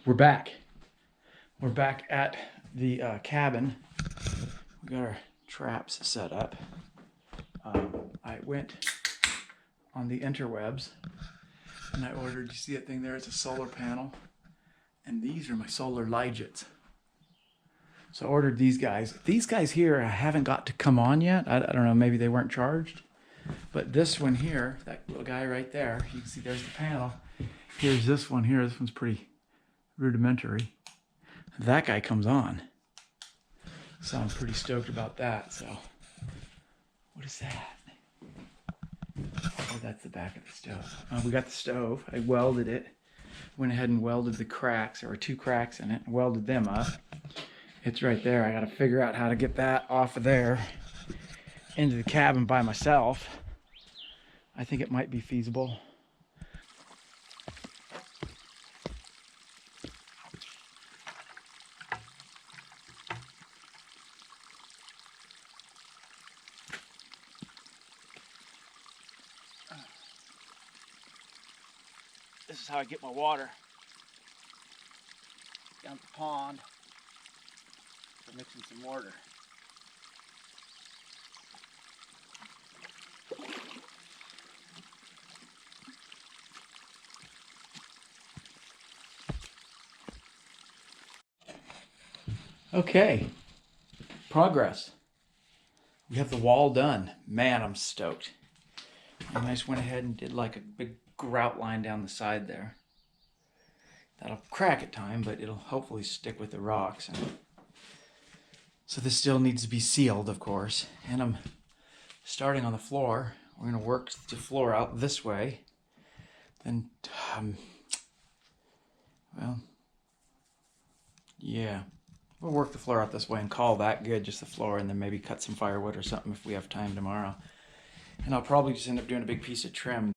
We're back. We're back at the cabin. We got our traps set up. I went on the interwebs and I ordered, you see that thing there? It's a solar panel. And these are my solar ligets. So I ordered these guys. These guys here I haven't got to come on yet. I don't know, maybe they weren't charged. But this one here, that little guy right there, you can see there's the panel. Here's this one here. This one's pretty rudimentary. That guy comes on. So I'm pretty stoked about that. So what is that? Oh, that's the back of the stove. We got the stove. I welded it. Went ahead and welded the cracks. There were 2 cracks in it. Welded them up. It's right there. I got to figure out how to get that off of there into the cabin by myself. I think it might be feasible. This is how I get my water down at the pond for mixing some water. Okay, progress. We have the wall done. Man, I'm stoked. And I just went ahead and did like a big grout line down the side there. That'll crack at time, but it'll hopefully stick with the rocks. So this still needs to be sealed, of course. And I'm starting on the floor. We're going to work the floor out this way. Then, well, yeah. We'll work the floor out this way and call that good, just the floor, and then maybe cut some firewood or something if we have time tomorrow. And I'll probably just end up doing a big piece of trim.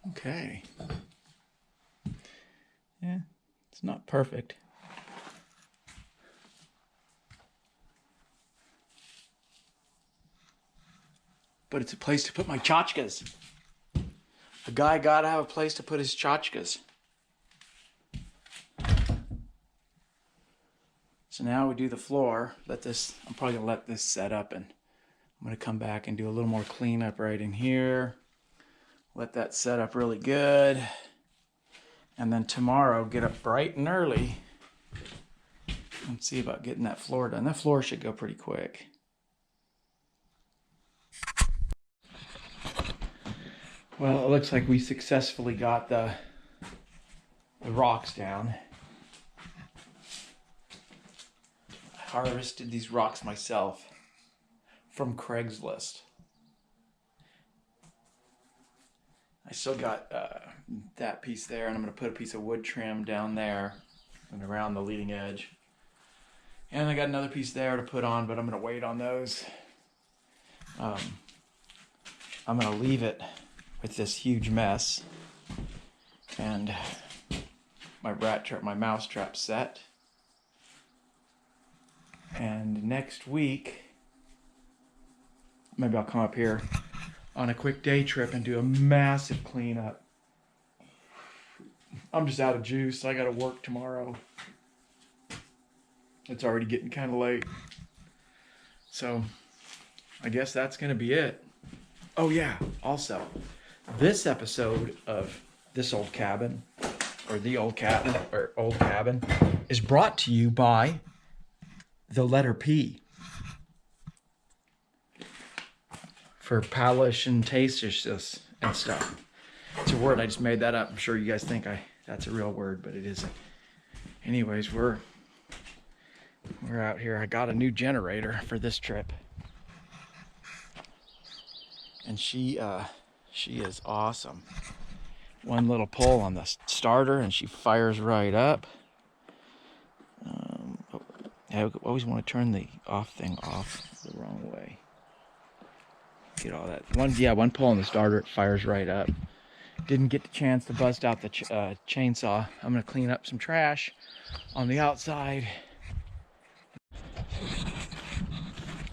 Okay. Yeah, it's not perfect. But it's a place to put my tchotchkes. A guy gotta have a place to put his tchotchkes. So now we do the floor. I'm probably gonna let this set up, and I'm gonna come back and do a little more cleanup right in here. Let that set up really good. And then tomorrow, get up bright and early and see about getting that floor done. That floor should go pretty quick. Well, it looks like we successfully got the rocks down. I harvested these rocks myself from Craigslist. I still got that piece there, and I'm going to put a piece of wood trim down there and around the leading edge. And I got another piece there to put on, but I'm going to wait on those. I'm going to leave it with this huge mess, and my mouse trap set. And next week, maybe I'll come up here on a quick day trip and do a massive cleanup. I'm just out of juice. I gotta work tomorrow. It's already getting kind of late. So I guess that's gonna be it. Oh yeah, also, this episode of This Old Cabin, or The Old Cabin, or Old Cabin, is brought to you by the letter P. For polish and tastelessness and stuff. It's a word, I just made that up. I'm sure you guys think that's a real word, but it isn't. Anyways, we're out here. I got a new generator for this trip. And she is awesome. One little pull on the starter and she fires right up. I always want to turn the off thing off the wrong way. Get all that. One pull on the starter, it fires right up. Didn't get the chance to bust out the chainsaw. I'm going to clean up some trash on the outside.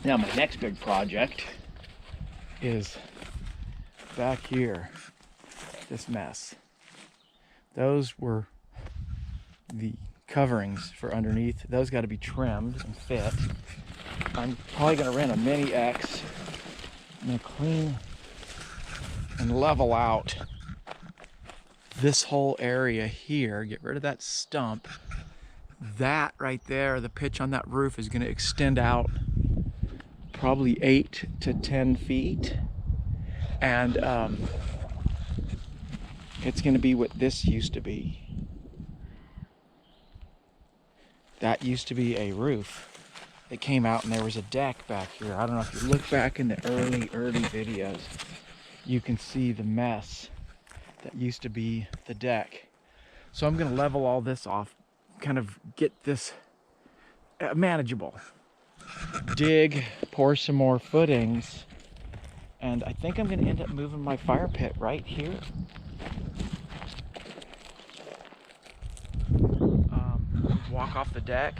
Now my next big project is back here, this mess. Those were the coverings for underneath. Those got to be trimmed and fit. I'm probably going to rent a Mini X. I'm going to clean and level out this whole area here. Get rid of that stump. That right there, the pitch on that roof is going to extend out probably 8 to 10 feet. And it's going to be what this used to be. That used to be a roof. It came out and there was a deck back here. I don't know if you look back in the early videos, you can see the mess that used to be the deck. So I'm gonna level all this off, kind of get this manageable. Dig, pour some more footings, and I think I'm gonna end up moving my fire pit right here. Walk off the deck,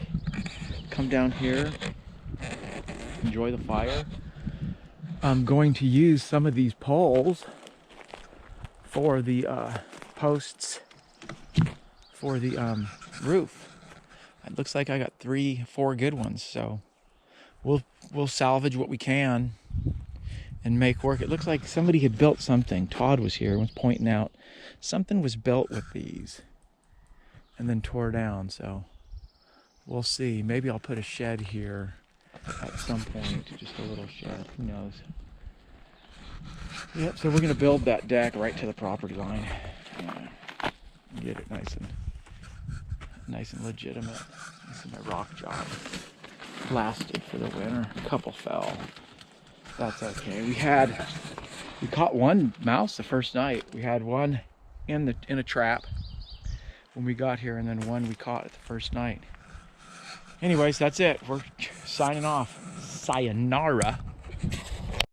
come down here, enjoy the fire. I'm going to use some of these poles for the posts for the roof. It looks like I got 3-4 good ones, so we'll salvage what we can and make work. It looks like somebody had built something. Todd was here and was pointing out something was built with these and then tore down, so we'll see. Maybe I'll put a shed here at some point, just a little shed, who knows. Yep, so we're gonna build that deck right to the property line. Get it nice and legitimate. This is my rock job. Lasted for the winter. A couple fell. That's okay. We caught one mouse the first night. We had one in a trap when we got here, and then one we caught at the first night. Anyways, that's it. We're signing off. Sayonara.